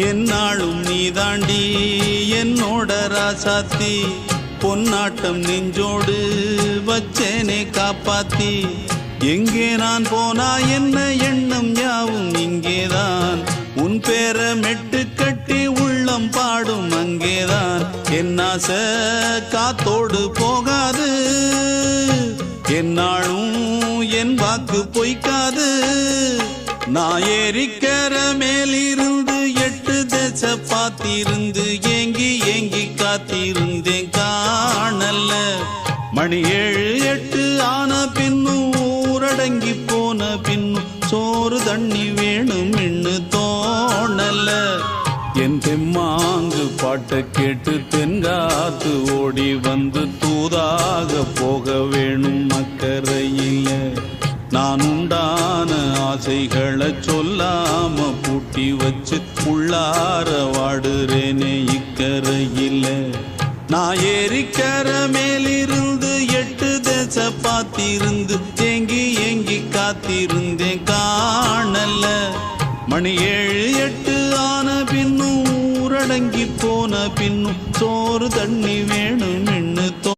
என்னாலும் நீதாண்டி என்னோட ராசாத்தி பொன்னாட்டம் நெஞ்சோடு வச்சேனே காப்பாத்தி எங்கே நான் போனா என்ன எண்ணம் யாவும் இங்கேதான் உன் பேர மெட்டு கட்டி உள்ளம் பாடும் அங்கேதான் என் ஆசை காத்தோடு போகாது என்னாலும் என் வாக்கு பொய்க்காது நான் ஏறிக்கிற மேலிருந்து 8 தேச பார்த்திருந்து ஏங்கி ஏங்கி காத்திருந்தேன் காணல்ல மணி 7 8 ஆன பின்னும் ஊரடங்கி போன பின்னும் சோறு தண்ணி வேணும் இன்னு தோணல என் தெம்மாங்கு பாட்டை கேட்டு தென்காத்து ஓடி வந்து தூதாக போக வேணும் அக்கறையில நான் உண்டான ஆசைகளை சொல்லாம பூட்டி வச்சு உள்ளார வாடுறேனே இக்கரையில நான் ஏறிக்கிற மேலிருந்து 8 தேச பார்த்திருந்து ஏங்கி ஏங்கி காத்திருந்தேன் காணல மணி 7 8 ஆன பின்னும் ஊரடங்கி போன பின்னும் சோறு தண்ணி வேணும்